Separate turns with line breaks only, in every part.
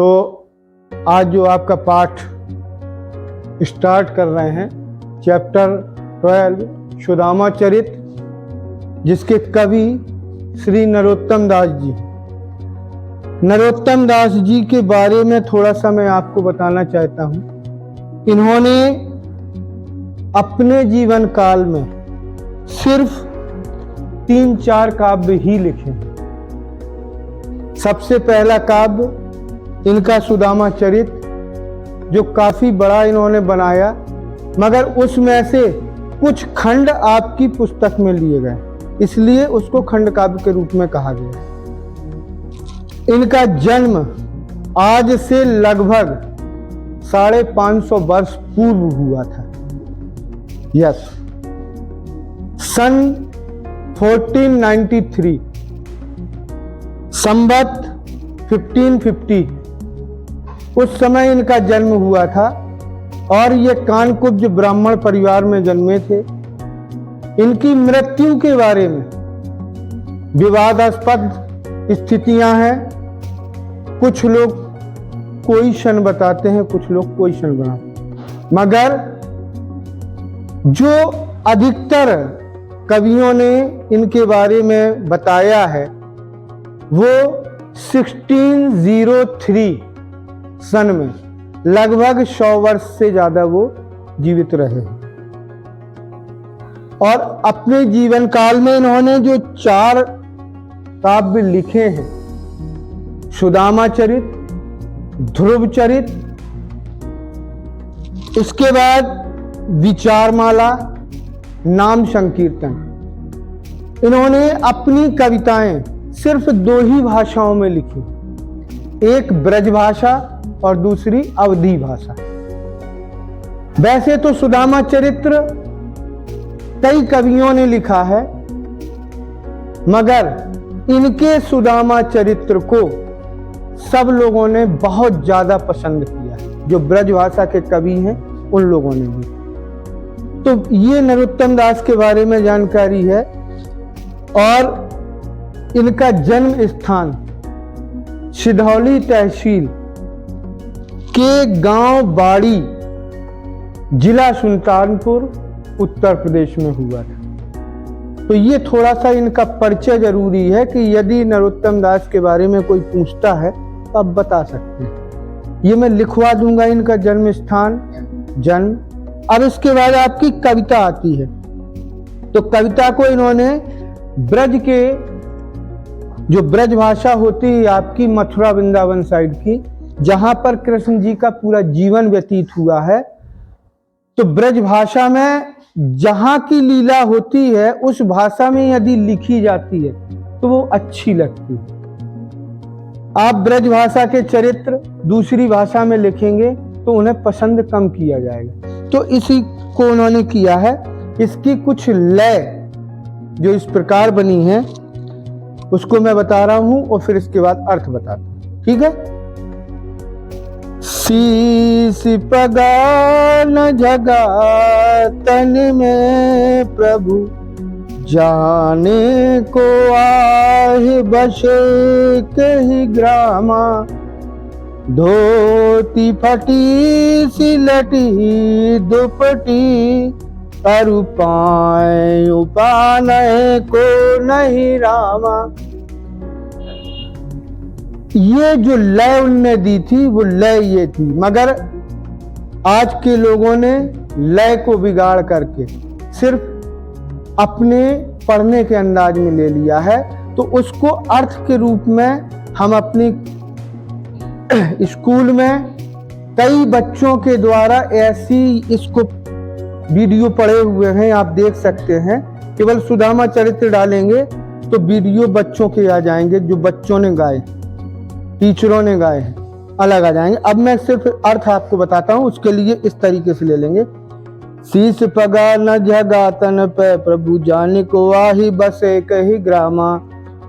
तो आज जो आपका पाठ स्टार्ट कर रहे हैं चैप्टर 12 सुदामा चरित, जिसके कवि श्री नरोत्तम दास जी। नरोत्तम दास जी के बारे में थोड़ा सा मैं आपको बताना चाहता हूँ। इन्होंने अपने जीवन काल में सिर्फ 3-4 काव्य ही लिखे हैं। सबसे पहला काव्य इनका सुदामा चरित, जो काफी बड़ा इन्होंने बनाया, मगर उसमें से कुछ खंड आपकी पुस्तक में लिए गए, इसलिए उसको खंड काव्य के रूप में कहा गया। इनका जन्म आज से लगभग 550 वर्ष पूर्व हुआ था। यस, सन 1493 संवत 1550 उस समय इनका जन्म हुआ था और ये कानकुब्ज ब्राह्मण परिवार में जन्मे थे। इनकी मृत्यु के बारे में विवादास्पद स्थितियां हैं। कुछ लोग कोई सन बताते हैं, कुछ लोग कोई सन बनाते हैं, मगर जो अधिकतर कवियों ने इनके बारे में बताया है वो 1603 सन में लगभग 100 वर्ष से ज्यादा वो जीवित रहे हैं। और अपने जीवन काल में इन्होंने जो 4 काव्य लिखे हैं, सुदामा चरित, ध्रुव चरित, इसके बाद विचारमाला, नाम संकीर्तन, इन्होंने अपनी कविताएं सिर्फ 2 ही भाषाओं में लिखी, एक ब्रज भाषा और दूसरी अवधी भाषा। वैसे तो सुदामा चरित्र कई कवियों ने लिखा है, मगर इनके सुदामा चरित्र को सब लोगों ने बहुत ज्यादा पसंद किया है। जो ब्रज भाषा के कवि हैं उन लोगों ने भी। तो ये नरोत्तम दास के बारे में जानकारी है। और इनका जन्म स्थान सिधौली तहसील के गांव बाड़ी, जिला सुल्तानपुर, उत्तर प्रदेश में हुआ था। तो ये थोड़ा सा इनका परिचय जरूरी है कि यदि नरोत्तम दास के बारे में कोई पूछता है तो आप बता सकते हैं। ये मैं लिखवा दूंगा इनका जन्म स्थान, जन्म। अब इसके बाद आपकी कविता आती है। तो कविता को इन्होंने ब्रज के, जो ब्रज भाषा होती है आपकी मथुरा वृंदावन साइड की, जहां पर कृष्ण जी का पूरा जीवन व्यतीत हुआ है, तो ब्रज भाषा में जहां की लीला होती है उस भाषा में यदि लिखी जाती है तो वो अच्छी लगती है। आप ब्रज भाषा के चरित्र दूसरी भाषा में लिखेंगे तो उन्हें पसंद कम किया जाएगा। तो इसी को उन्होंने किया है। इसकी कुछ लय जो इस प्रकार बनी है उसको मैं बता रहा हूं और फिर इसके बाद अर्थ बताता हूं, ठीक है। शीश पगा न जगा तन में प्रभु, जाने को आहि बसे कही ग्रामा, धोती फटी सिलटी दुपटी, अरु पाए उपानय को नहीं रामा। ये जो लय उनने दी थी वो लय ये थी, मगर आज के लोगों ने लय को बिगाड़ करके सिर्फ अपने पढ़ने के अंदाज में ले लिया है। तो उसको अर्थ के रूप में हम अपनी स्कूल में कई बच्चों के द्वारा ऐसी इसको वीडियो पड़े हुए हैं, आप देख सकते हैं। केवल सुदामा चरित्र डालेंगे तो वीडियो बच्चों के आ जाएंगे, जो बच्चों ने गाए, टीचरों ने गाए हैं, अलग आ जाएंगे। अब मैं सिर्फ अर्थ आपको बताता हूं, उसके लिए इस तरीके से ले लेंगे। शीश पगा न जगा तन पे प्रभु, जाने को आही बसे कही ग्रामा,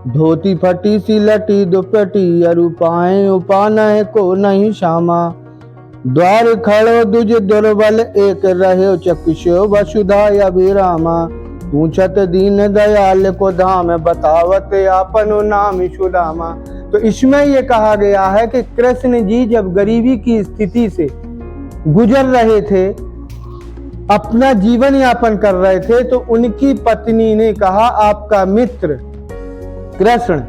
धोती फटी सी लटी दुपटी, अरु पाए उपानय को नहीं श्यामा, द्वार खड़ो दुज दुर्बल एक रहे, चक्षुषो वसुधा अभिरामा, पूछत दीन दयाल को धाम, बतावत आपन नाम सुदामा, तो इसमें ये कहा गया है कि कृष्ण जी जब गरीबी की स्थिति से गुजर रहे थे, अपना जीवन यापन कर रहे थे, तो उनकी पत्नी ने कहा आपका मित्र कृष्ण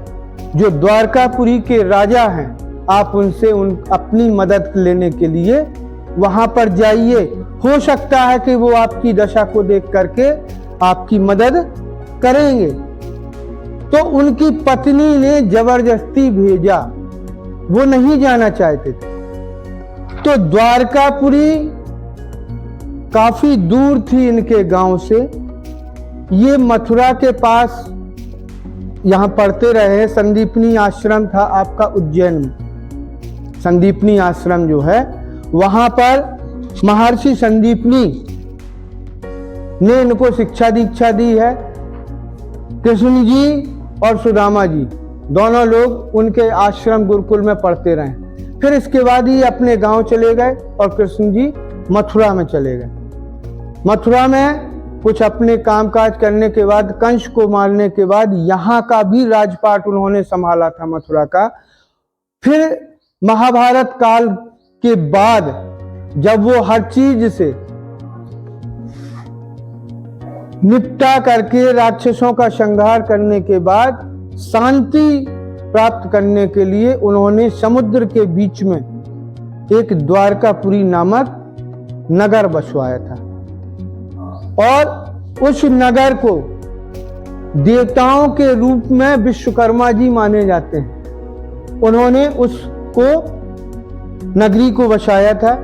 जो द्वारकापुरी के राजा हैं, आप उनसे अपनी मदद लेने के लिए वहां पर जाइए, हो सकता है कि वो आपकी दशा को देख करके आपकी मदद करेंगे। तो उनकी पत्नी ने जबरदस्ती भेजा, वो नहीं जाना चाहते थे। तो द्वारकापुरी काफी दूर थी इनके गांव से, ये मथुरा के पास यहां पढ़ते रहे। संदीपनी आश्रम था आपका उज्जैन में, संदीपनी आश्रम जो है वहां पर महर्षि संदीपनी ने इनको शिक्षा दीक्षा दी है। कृष्ण जी और सुदामा जी दोनों लोग उनके आश्रम गुरुकुल में पढ़ते रहे। फिर इसके बाद ही अपने गांव चले गए और कृष्ण जी मथुरा में चले गए। मथुरा में कुछ अपने कामकाज करने के बाद, कंस को मारने के बाद यहाँ का भी राजपाट उन्होंने संभाला था, मथुरा का। फिर महाभारत काल के बाद जब वो हर चीज से निपटा करके राक्षसों का संहार करने के बाद शांति प्राप्त करने के लिए उन्होंने समुद्र के बीच में एक द्वारकापुरी नामक नगर बसवाया था और उस नगर को देवताओं के रूप में विश्वकर्मा जी माने जाते हैं। उन्होंने उसको नगरी को बसाया था।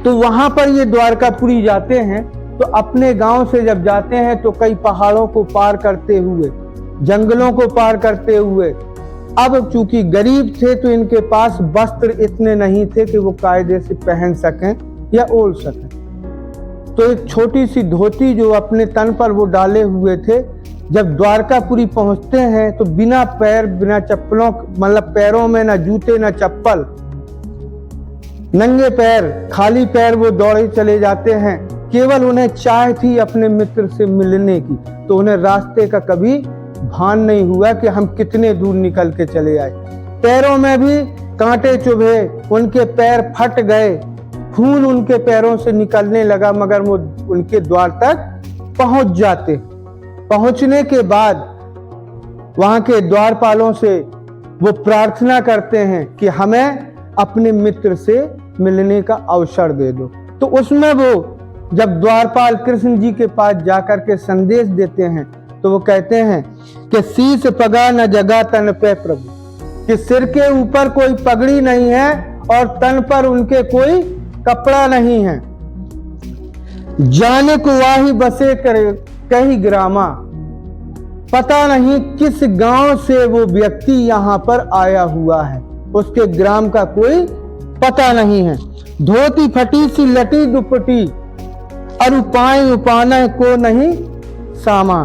तो वहां पर ये द्वारकापुरी जाते हैं तो अपने गांव से जब जाते हैं तो कई पहाड़ों को पार करते हुए, जंगलों को पार करते हुए, अब चूंकि गरीब थे तो इनके पास वस्त्र इतने नहीं थे कि वो कायदे से पहन सकें या ओढ़ सकें। तो एक छोटी सी धोती जो अपने तन पर वो डाले हुए थे, जब द्वारकापुरी पहुंचते हैं तो बिना पैर, बिना चप्पलों, मतलब पैरों में ना जूते ना चप्पल, नंगे पैर, खाली पैर वो दौड़े चले जाते हैं। केवल उन्हें चाह थी अपने मित्र से मिलने की, तो उन्हें रास्ते का कभी भान नहीं हुआ कि हम कितने दूर निकल के चले आए। पैरों में भी कांटे चुभे, उनके पैर फट गए, खून उनके पैरों से निकलने लगा, मगर वो उनके द्वार तक पहुंच जाते। पहुंचने के बाद वहां के द्वारपालों से वो प्रार्थना करते हैं कि हमें अपने मित्र से मिलने का अवसर दे दो। तो उसमें वो जब द्वारपाल कृष्ण जी के पास जाकर के संदेश देते हैं तो वो कहते हैं कि शीश पगा न जगा तन पे प्रभु, कि सिर के ऊपर कोई पगड़ी नहीं है और तन पर उनके कोई कपड़ा नहीं है। जाने को वाही बसे करे कई ग्रामा, पता नहीं किस गांव से वो व्यक्ति यहाँ पर आया हुआ है, उसके ग्राम का कोई पता नहीं है। धोती फटी सी लटी दुपटी और उपाय उपाना को नहीं सामा,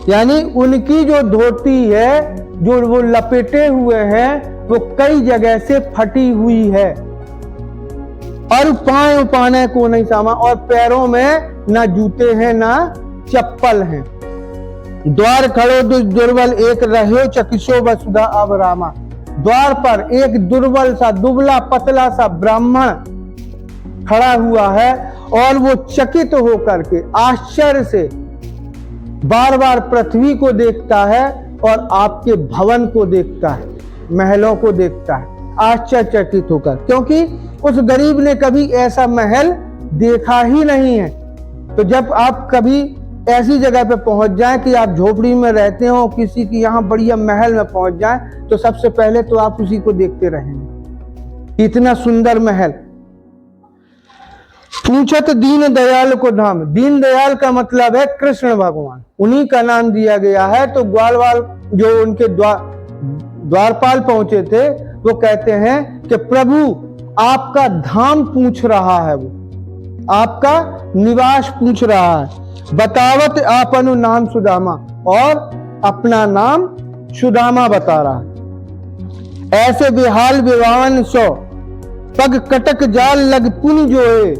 यानी उनकी जो धोती है जो वो लपेटे हुए हैं वो कई जगह से फटी हुई है और पाए उपाने को नहीं सामा, और पैरों में ना जूते हैं ना चप्पल हैं। द्वार खड़ो दुर्बल एक रहो चकिशो वसुधा अब रामा, द्वार पर एक दुर्बल सा दुबला पतला सा ब्राह्मण खड़ा हुआ है और वो चकित होकर के आश्चर्य से बार बार पृथ्वी को देखता है और आपके भवन को देखता है, महलों को देखता है आश्चर्यचकित होकर, क्योंकि उस गरीब ने कभी ऐसा महल देखा ही नहीं है। तो जब आप कभी ऐसी जगह पे पहुंच जाएं कि आप झोपड़ी में रहते हो, किसी की यहाँ बढ़िया महल में पहुंच जाएं, तो सबसे पहले तो आप उसी को देखते रहेंगे, इतना सुंदर महल। पूछत दीन दयाल को धाम, दीन दयाल का मतलब है कृष्ण भगवान, उन्हीं का नाम दिया गया है। तो ग्वालवाल जो उनके द्वारपाल पहुंचे थे वो कहते हैं कि प्रभु आपका धाम पूछ रहा है, वो आपका निवास पूछ रहा है। बतावत आपनु नाम सुदामा, और अपना नाम सुदामा बता रहा है। ऐसे बेहाल विवाहन सो पग कटक जाल लग पुन जोए,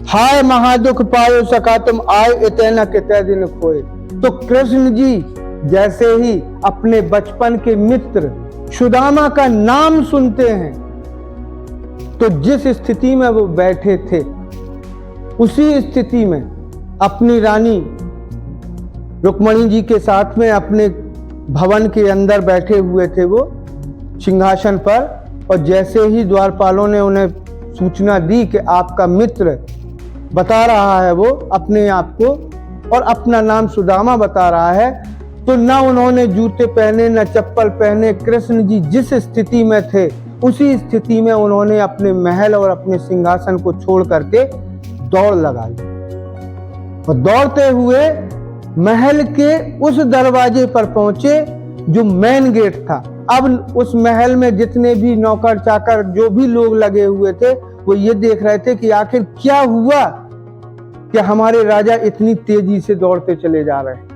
हाय महादुख पायो सका तुम आए इतना कितने दिन खोए। तो कृष्ण जी जैसे ही अपने बचपन के मित्र सुदामा का नाम सुनते हैं तो जिस स्थिति में वो बैठे थे उसी स्थिति में अपनी रानी रुक्मणी जी के साथ में अपने भवन के अंदर बैठे हुए थे वो सिंहासन पर। और जैसे ही द्वारपालों ने उन्हें सूचना दी कि आपका मित्र बता रहा है वो अपने आप को और अपना नाम सुदामा बता रहा है, तो न उन्होंने जूते पहने न चप्पल पहने, कृष्ण जी जिस स्थिति में थे उसी स्थिति में उन्होंने अपने महल और अपने सिंहासन को छोड़ करके दौड़ लगा ली और दौड़ते हुए महल के उस दरवाजे पर पहुंचे जो मेन गेट था। अब उस महल में जितने भी नौकर चाकर जो भी लोग लगे हुए थे वो ये देख रहे थे कि आखिर क्या हुआ कि हमारे राजा इतनी तेजी से दौड़ते चले जा रहे हैं।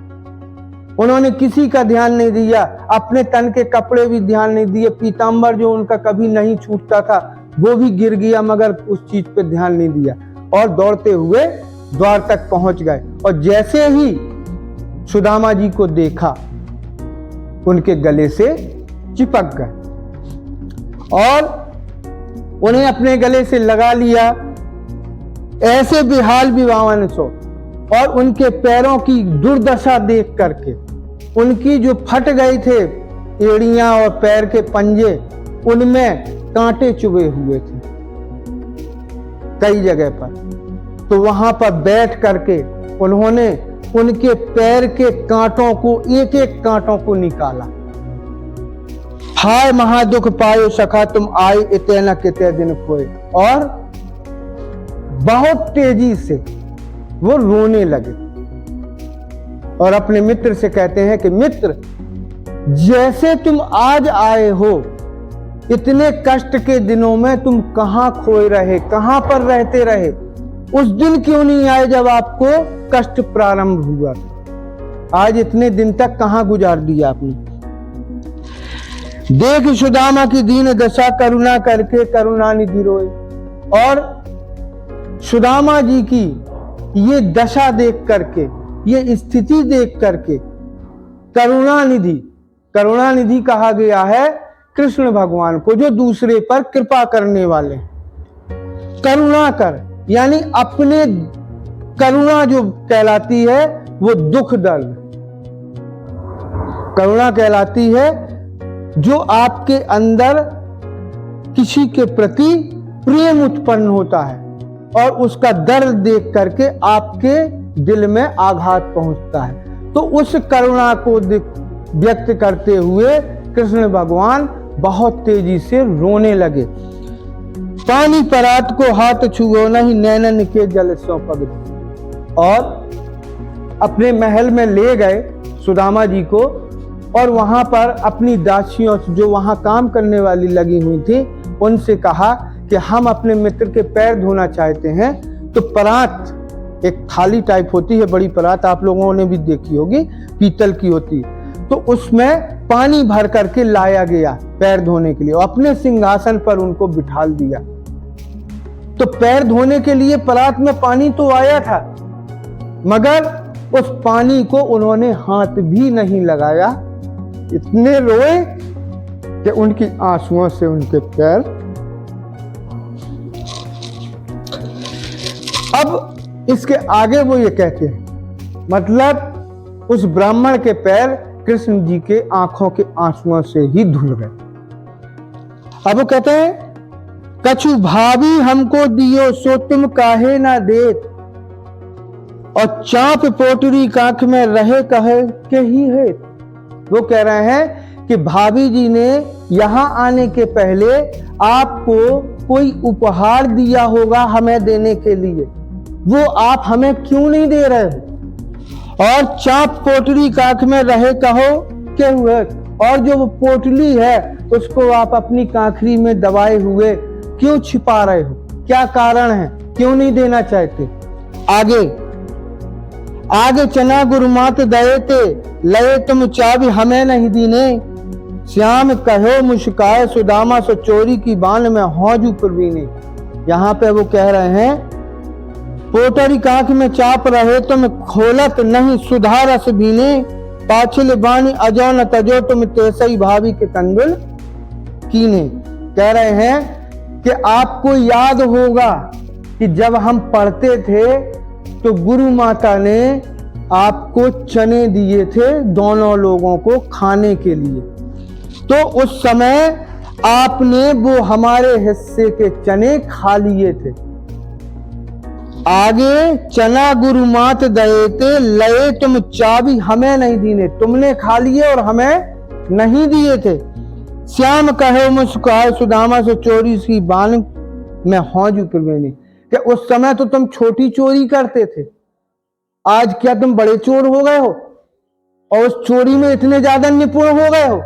उन्होंने किसी का ध्यान नहीं दिया, अपने तन के कपड़े भी ध्यान नहीं दिए, पीतांबर जो उनका कभी नहीं छूटता था वो भी गिर गया मगर उस चीज पे ध्यान नहीं दिया और दौड़ते हुए द्वार तक पहुंच गए। और जैसे ही सुदामा जी को देखा उनके गले से चिपक गए और उन्हें अपने गले से लगा लिया। ऐसे बेहाल विवावन सो और उनके पैरों की दुर्दशा देख करके उनकी जो फट गए थे एड़ियां और पैर के पंजे उनमें कांटे चुभे हुए थे कई जगह पर। तो वहां पर बैठ करके उन्होंने उनके पैर के कांटों को एक एक कांटों को निकाला। हाय महादुख पायो सखा तुम आए इतने न कितने दिन खोए। और बहुत तेजी से वो रोने लगे और अपने मित्र से कहते हैं कि मित्र, जैसे तुम आज आए हो इतने कष्ट के दिनों में तुम कहां खोए रहे, कहां पर रहते रहे, उस दिन क्यों नहीं आए जब आपको कष्ट प्रारंभ हुआ? आज इतने दिन तक कहां गुजार दिया आपने? देख सुदामा की दीन दशा करुणा करके करुणा निधि रोए। और सुदामा जी की ये दशा देख करके, ये स्थिति देख करके करुणा निधि कहा गया है कृष्ण भगवान को जो दूसरे पर कृपा करने वाले। करुणा कर यानी अपने करुणा जो कहलाती है वो दुख दर्द, करुणा कहलाती है जो आपके अंदर किसी के प्रति प्रेम उत्पन्न होता है और उसका दर्द देख करके आपके दिल में आघात पहुंचता है। तो उस करुणा को व्यक्त करते हुए कृष्ण भगवान बहुत तेजी से रोने लगे। पानी परात को हाथ छुओ नहीं नैनन के जल सो पग। और अपने महल में ले गए सुदामा जी को और वहां पर अपनी दासियों जो वहां काम करने वाली लगी हुई थी उनसे कहा कि हम अपने मित्र के पैर धोना चाहते हैं। तो परात, एक थाली टाइप होती है, बड़ी परात आप लोगों ने भी देखी होगी, पीतल की होती, तो उसमें पानी भर करके लाया गया पैर धोने के लिए और अपने सिंहासन पर उनको बिठा दिया। तो पैर धोने के लिए परात में पानी तो आया था मगर उस पानी को उन्होंने हाथ भी नहीं लगाया। इतने रोए कि उनकी आंसुओं से उनके पैर। अब इसके आगे वो ये कहते हैं, मतलब उस ब्राह्मण के पैर कृष्ण जी के आंखों के आंसुओं से ही धुल गए। अब वो कहते हैं, कछु भाभी हमको दियो सो तुम काहे ना देत, और चाप पोटरी कांख में रहे कहे के ही है। वो कह रहे हैं कि भाभी जी ने यहां आने के पहले आपको कोई उपहार दिया होगा हमें देने के लिए, वो आप हमें क्यों नहीं दे रहे हो? और चाप पोटली कांख में रहे कहो के हुए, और जो वो पोटली है उसको आप अपनी कांखरी में दबाए हुए क्यों छिपा रहे हो? क्या कारण है, क्यों नहीं देना चाहते? आगे चना गुरुमात दये ते लये तुम चाबी हमें नहीं दीने, श्याम कहो मुस्काए सुदामा सो चोरी की बान में हौजू प्रवीणे। यहाँ पे वो कह रहे हैं, पोटरी कांख में चाप रहे तुम खोलत नहीं सुधारस बीने, पाछिल बानी अजो न तजो तुम तेसई भाभी के कंदुल कीन्हे। कह रहे हैं कि आपको याद होगा कि जब हम पढ़ते थे तो गुरु माता ने आपको चने दिए थे दोनों लोगों को खाने के लिए, तो उस समय आपने वो हमारे हिस्से के चने खा लिए थे। आगे चना गुरु मात दये ते लये तुम चाबी हमें नहीं दीने, तुमने खा लिए और हमें नहीं दिए थे। श्याम कहे मुस्काए सुदामा से चोरी सी बान में हौजू प्रवेणी, कि उस समय तो तुम छोटी चोरी करते थे, आज क्या तुम बड़े चोर हो गए हो और उस चोरी में इतने ज्यादा निपुण हो गए हो।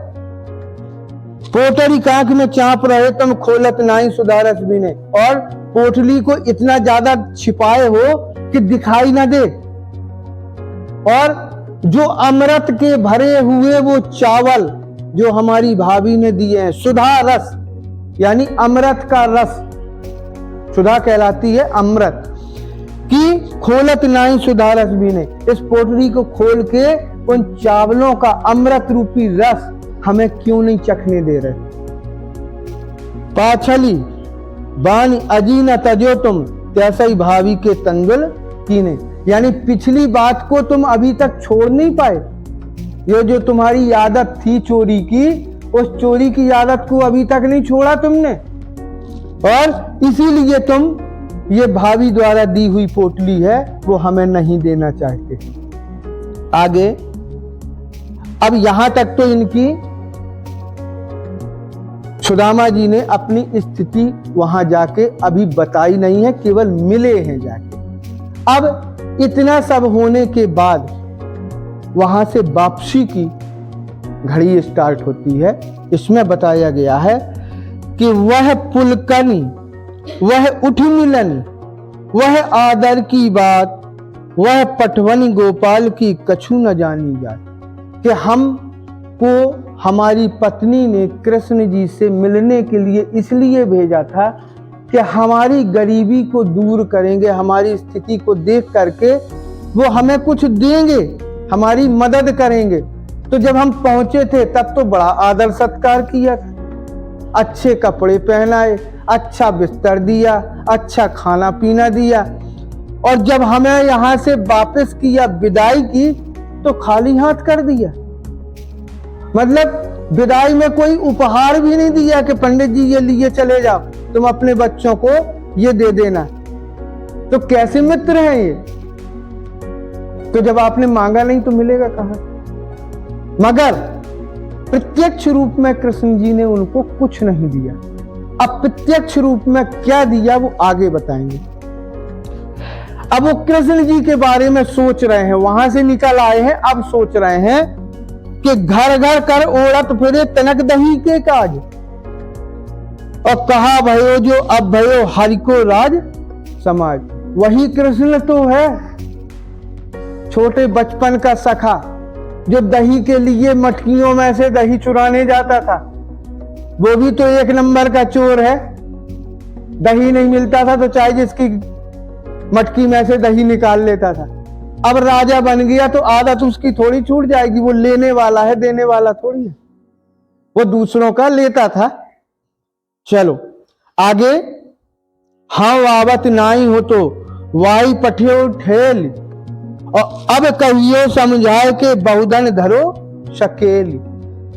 पोटरी कांख में चाप रहे तुम खोलत नाई सुधारस भी ने, और पोटली को इतना ज्यादा छिपाए हो कि दिखाई ना दे। और जो अमृत के भरे हुए वो चावल जो हमारी भाभी ने दिए हैं, सुधा रस यानी अमृत का रस, सुधा कहलाती है अमृत की, खोलत नाई सुधारस भी ने, इस पोटली को खोल के उन चावलों का अमृत रूपी रस हमें क्यों नहीं चखने दे रहे। पाछली बानी अजी न तजो तुम तैसा ही भावी के तंगुल कीने, यानी पिछली बात को तुम अभी तक छोड़ नहीं पाए। ये जो तुम्हारी आदत थी चोरी की, उस चोरी की आदत को अभी तक नहीं छोड़ा तुमने, और इसीलिए तुम ये भाभी द्वारा दी हुई पोटली है वो हमें नहीं देना चाहते। आगे अब यहां तक तो इनकी सुदामा जी ने अपनी स्थिति वहां जाके अभी बताई नहीं है, केवल मिले हैं जाके। अब इतना सब होने के बाद वहां से वापसी की घड़ी स्टार्ट होती है। इसमें बताया गया है कि वह पुलकनी, वह उठ मिलनी, वह आदर की बात, वह पटवनी गोपाल की कछु न जानी जाती, कि हमको हमारी पत्नी ने कृष्ण जी से मिलने के लिए इसलिए भेजा था कि हमारी गरीबी को दूर करेंगे, हमारी स्थिति को देख करके वो हमें कुछ देंगे, हमारी मदद करेंगे। तो जब हम पहुंचे थे तब तो बड़ा आदर सत्कार किया था, अच्छे कपड़े पहनाए, अच्छा बिस्तर दिया, अच्छा खाना पीना दिया, और जब हमें यहां से वापस किया, विदाई की, तो खाली हाथ कर दिया। मतलब विदाई में कोई उपहार भी नहीं दिया कि पंडित जी ये लिए चले जाओ, तुम अपने बच्चों को ये दे देना। तो कैसे मित्र हैं ये? तो जब आपने मांगा नहीं तो मिलेगा कहां? मगर प्रत्यक्ष रूप में कृष्ण जी ने उनको कुछ नहीं दिया। अप्रत्यक्ष रूप में क्या दिया वो आगे बताएंगे। अब वो कृष्ण जी के बारे में सोच रहे हैं, वहां से निकल आए हैं, अब सोच रहे हैं कि घर घर कर ओढ़त फिरे तनक दही के काज, और कहा भयो जो अब भयो हरि को राज समाज। वही कृष्ण तो है, छोटे बचपन का सखा जो दही के लिए मटकियों में से दही चुराने जाता था, वो भी तो एक नंबर का चोर है। दही नहीं मिलता था तो चाहे जिसकी मटकी में से दही निकाल लेता था। अब राजा बन गया तो आदत उसकी थोड़ी छूट जाएगी, वो लेने वाला है, देने वाला थोड़ी है, वो दूसरों का लेता था। चलो आगे, हाँ वावत नाई हो तो वाई पठियो ठेल, और अब कहियो समझाए के बहुधन धरो शकेल।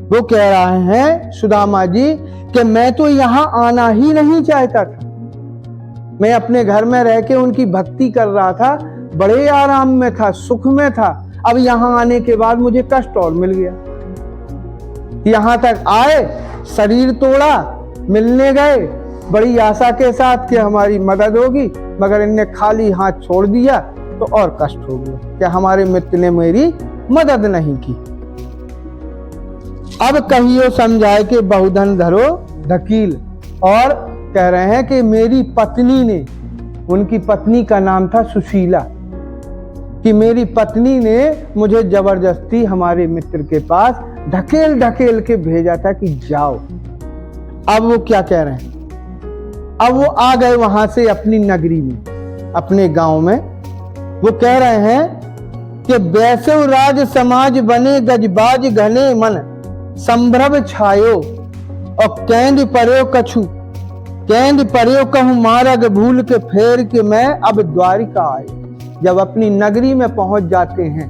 वो कह रहे हैं सुदामा जी कि मैं तो यहां आना ही नहीं चाहता था, मैं अपने घर में रह के उनकी भक्ति कर रहा था, बड़े आराम में था, सुख में था। अब यहां आने के बाद मुझे कष्ट और मिल गया। यहां तक आए, शरीर तोड़ा, मिलने गए बड़ी आशा के साथ कि हमारी मदद होगी, मगर इनने खाली हाथ छोड़ दिया तो और कष्ट हो गया कि हमारे मित्र ने मेरी मदद नहीं की। अब कहियो समझाए कि बहुधन धरो धकील, और कह रहे हैं कि मेरी पत्नी ने, उनकी पत्नी का नाम था सुशीला, कि मेरी पत्नी ने मुझे जबरदस्ती हमारे मित्र के पास ढकेल ढकेल के भेजा था कि जाओ। अब वो क्या कह रहे हैं, अब वो आ गए वहां से अपनी नगरी में, अपने गांव में। वो कह रहे हैं कि वैसव राज समाज बने गजबाज घने मन संभ्रम छायो, और कैंद पर्यो कछु, कैंद पर्यो कहूं मार्ग भूल के फेर के मैं अब द्वारिका आए। जब अपनी नगरी में पहुंच जाते हैं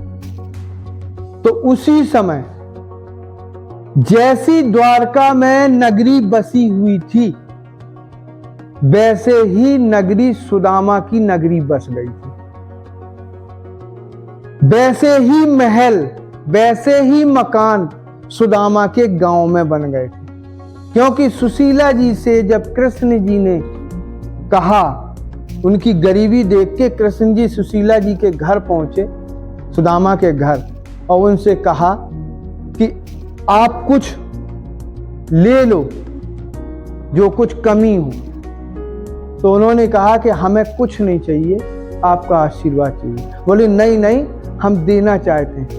तो उसी समय जैसी द्वारका में नगरी बसी हुई थी वैसे ही नगरी सुदामा की नगरी बस गई थी। वैसे ही महल, वैसे ही मकान सुदामा के गांव में बन गए थे। क्योंकि सुशीला जी से जब कृष्ण जी ने कहा, उनकी गरीबी देख के कृष्ण जी सुशीला जी के घर पहुंचे, सुदामा के घर, और उनसे कहा कि आप कुछ ले लो जो कुछ कमी हो। तो उन्होंने कहा कि हमें कुछ नहीं चाहिए, आपका आशीर्वाद चाहिए। बोले नहीं नहीं, हम देना चाहते हैं।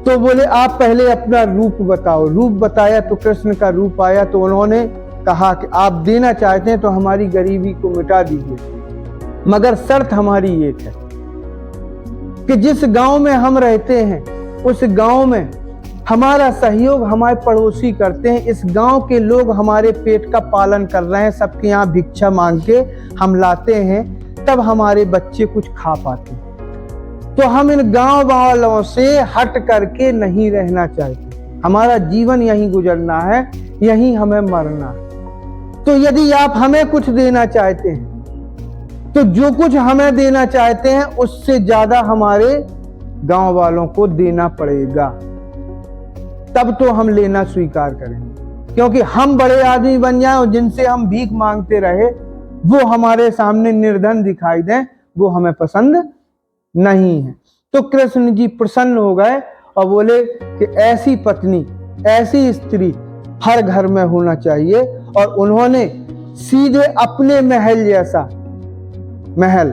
तो बोले आप पहले अपना रूप बताओ। रूप बताया तो कृष्ण का रूप आया। तो उन्होंने कहा कि आप देना चाहते हैं तो हमारी गरीबी को मिटा दीजिए, मगर शर्त हमारी एक है कि जिस गांव में हम रहते हैं उस गांव में हमारा सहयोग हमारे पड़ोसी करते हैं। इस गांव के लोग हमारे पेट का पालन कर रहे हैं, सबके यहाँ भिक्षा मांग के हम लाते हैं, तब हमारे बच्चे कुछ खा पाते हैं। तो हम इन गांव वालों से हट करके नहीं रहना चाहते। हमारा जीवन यहीं गुजरना है, यहीं हमें मरना है। तो यदि आप हमें कुछ देना चाहते हैं तो जो कुछ हमें देना चाहते हैं उससे ज्यादा हमारे गांव वालों को देना पड़ेगा, तब तो हम लेना स्वीकार करेंगे। क्योंकि हम बड़े आदमी बन जाएं और जिनसे हम भीख मांगते रहे वो हमारे सामने निर्धन दिखाई दें, वो हमें पसंद नहीं है। तो कृष्ण जी प्रसन्न हो गए और बोले कि ऐसी पत्नी, ऐसी स्त्री हर घर में होना चाहिए। और उन्होंने सीधे अपने महल जैसा महल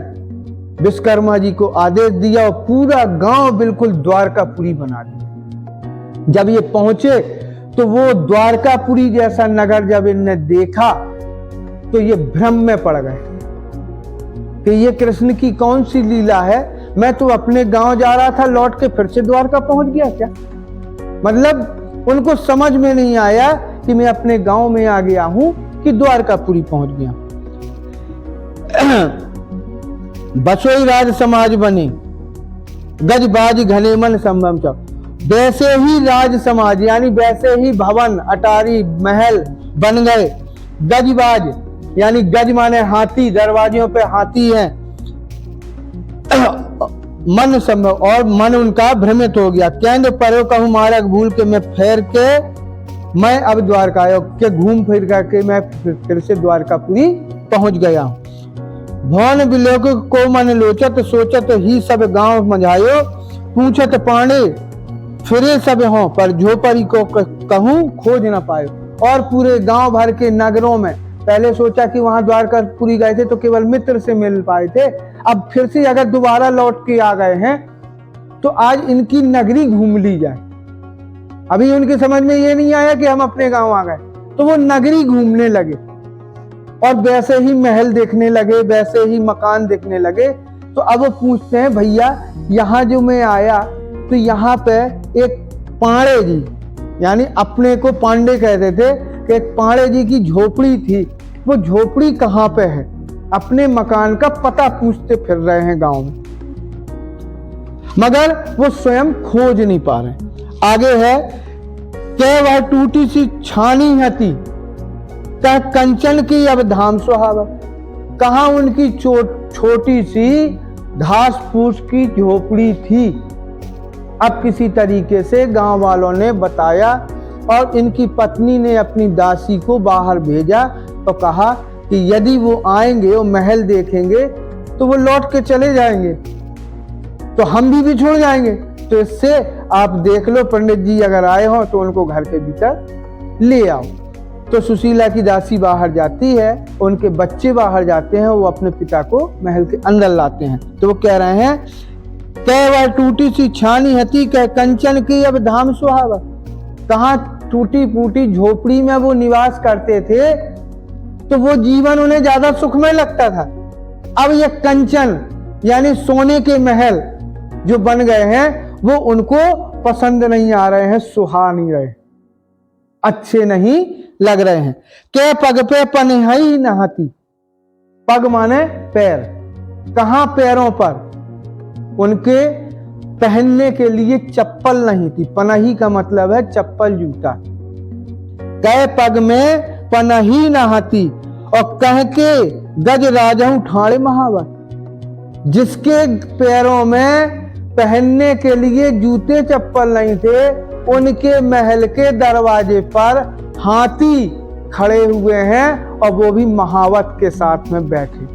विश्वकर्मा जी को आदेश दिया और पूरा गांव बिल्कुल द्वारकापुरी बना दिया। जब ये पहुंचे तो वो द्वारकापुरी जैसा नगर जब इनने देखा तो ये भ्रम में पड़ गए कि ये कृष्ण की कौन सी लीला है। मैं तो अपने गांव जा रहा था, लौट के फिर से द्वारका पहुंच गया क्या? मतलब उनको समझ में नहीं आया कि मैं अपने गांव में आ गया हूं कि द्वारकापुरी पहुंच गया। बसोई राज समाज बने, गजबाज घने मन संभम चौ। वैसे ही राज समाज यानी वैसे ही भवन, अटारी, महल बन गए। गजबाज यानी गज माने हाथी, दरवाजों पे हाथी है। मन संभव और मन उनका भ्रमित हो गया। केंद्र पर्यो कहूं मार्ग भूल के मैं फेर के मैं अब द्वारका आयो, के घूम फिर करके मैं फिर से द्वारकापुरी पहुंच गया हूं। भवन बिलोक को मन लोचत सोचत ही सब गांव मझायो। पूछत पाणे फिरे सब हो पर झोपड़ी को कहूं खोज न पायो। और पूरे गांव भर के नगरों में पहले सोचा कि वहां द्वारकापुरी गए थे तो केवल मित्र से मिल पाए थे, अब फिर से अगर दोबारा लौट के आ गए हैं तो आज इनकी नगरी घूम ली जाए। अभी उनकी समझ में ये नहीं आया कि हम अपने गांव आ गए, तो वो नगरी घूमने लगे और वैसे ही महल देखने लगे, वैसे ही मकान देखने लगे। तो अब वो पूछते हैं भैया यहाँ जो मैं आया तो यहाँ पे एक पांडे जी, यानी अपने को पांडे कहते थे, कि एक पांडे जी की झोपड़ी थी, वो झोपड़ी कहाँ पे है? अपने मकान का पता पूछते फिर रहे हैं गांव में, मगर वो स्वयं खोज नहीं पा रहे। आगे है क्या वह टूटी सी छानी हती तह कंचन की अब धाम सुहावत। कहाँ उनकी छोटी सी घास फूस की झोपड़ी थी। अब किसी तरीके से गांव वालों ने बताया और इनकी पत्नी ने अपनी दासी को बाहर भेजा तो कहा कि यदि वो आएंगे और महल देखेंगे तो वो लौट के चले जाएंगे, तो हम भी बिछुड़ जाएंगे। तो इससे आप देख लो, पंडित जी अगर आए हो तो उनको घर के भीतर ले आओ। तो सुशीला की दासी बाहर जाती है, उनके बच्चे बाहर जाते हैं, वो अपने पिता को महल के अंदर लाते हैं। तो वो कह रहे हैं कह वह टूटी सी छानी हती कह कंचन की अब धाम सुहावा। कहाँ टूटी फूटी झोपड़ी में वो निवास करते थे तो वो जीवन उन्हें ज्यादा सुखमय लगता था। अब ये कंचन यानी सोने के महल जो बन गए हैं वो उनको पसंद नहीं आ रहे हैं, सुहा नहीं रहे। अच्छे नहीं लग रहे हैं। के पग पे पनिहाई नहाती, पग माने पैर, कहां पैरों पर, उनके पहनने के लिए चप्पल नहीं थी। पनाही का मतलब है चप्पल जूता। कै पग में पनाही नहाती और कह के गज राजाऊ ठाणे महावर, जिसके पैरों में पहनने के लिए जूते चप्पल नहीं थे, उनके महल के दरवाजे पर हाथी खड़े हुए हैं और वो भी महावत के साथ में बैठे।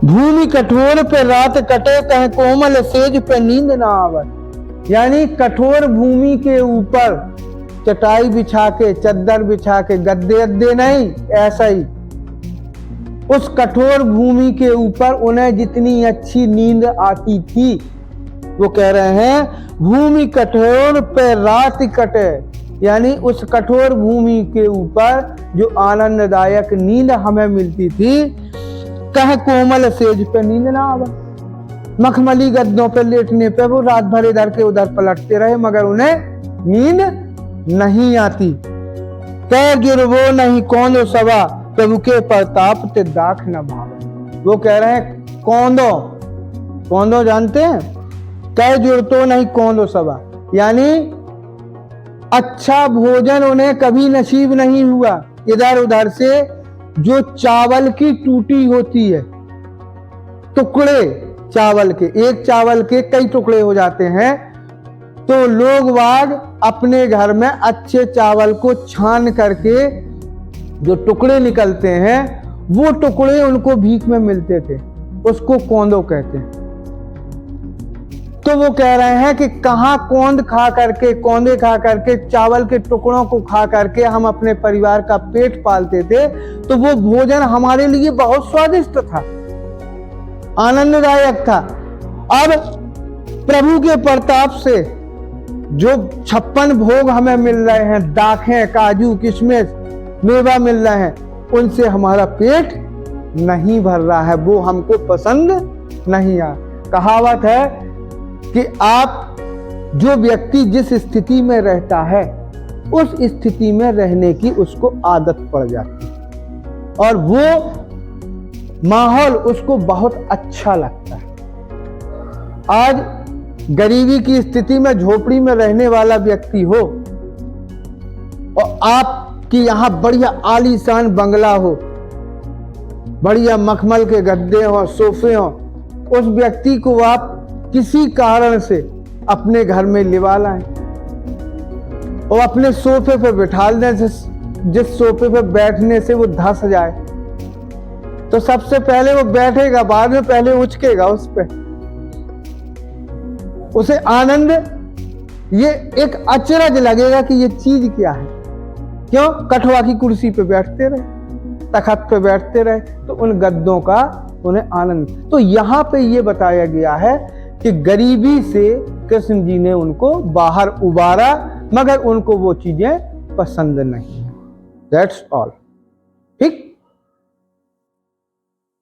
भूमि कठोर पे रात कटे, कहे कोमल सेज पे नींद ना आवत, यानी कठोर भूमि के ऊपर चटाई बिछा के, चद्दर बिछा के, गद्दे अद्दे नहीं, ऐसा ही उस कठोर भूमि के ऊपर उन्हें जितनी अच्छी नींद आती थी। वो कह रहे हैं भूमि कठोर पे रात कटे, यानी उस कठोर भूमि के ऊपर जो आनंददायक नींद हमें मिलती थी, कह कोमल सेज पे नींद ना आवा, मखमली गद्दों पे लेटने पे वो रात भर इधर के उधर पलटते रहे मगर उन्हें नींद नहीं आती। कह गिरवो नहीं कौंदो सवा, प्रभु के प्रताप ते दाख न भाव। वो कह रहे हैं कौंदो, कौंदो जानते हैं, कह जुड़तो नहीं कौंदो सवा, यानी अच्छा भोजन उन्हें कभी नसीब नहीं हुआ। इधर उधर से जो चावल की टूटी होती है, टुकड़े चावल के, एक चावल के कई टुकड़े हो जाते हैं, तो लोग वाग अपने घर में अच्छे चावल को छान करके जो टुकड़े निकलते हैं, वो टुकड़े उनको भीख में मिलते थे, उसको कौंदो कहते हैं। तो वो कह रहे हैं कि कहां कौंद खा करके, कौंदे खा करके, चावल के टुकड़ों को खा करके हम अपने परिवार का पेट पालते थे, तो वो भोजन हमारे लिए बहुत स्वादिष्ट था, आनंददायक था। अब प्रभु के प्रताप से जो 56 भोग हमें मिल रहे हैं, दाखें, काजू, किशमिश, मेवा मिल रहे हैं, उनसे हमारा पेट नहीं भर रहा है, वो हमको पसंद नहीं आ। कहावत है कि आप जो व्यक्ति जिस स्थिति में रहता है, उस स्थिति में रहने की उसको आदत पड़ जाती है और वो माहौल उसको बहुत अच्छा लगता है। आज गरीबी की स्थिति में झोपड़ी में रहने वाला व्यक्ति हो और आपकी यहां बढ़िया आलीशान बंगला हो, बढ़िया मखमल के गद्दे हो, सोफे हो, उस व्यक्ति को आप किसी कारण से अपने घर में लिवा लाएं और अपने सोफे पे बिठा दें, जिस सोफे पे बैठने से वो धंस जाए, तो सबसे पहले वो बैठेगा, बाद में पहले उचकेगा उस पे, उसे आनंद, ये एक अचरज लगेगा कि ये चीज क्या है। क्यों? कठवा की कुर्सी पे बैठते रहे, तखत पे बैठते रहे, तो उन गद्दों का उन्हें आनंद। तो यहाँ पे ये बताया गया है कि गरीबी से कृष्ण जी ने उनको बाहर उबारा, मगर उनको वो चीजें पसंद नहीं। That's all.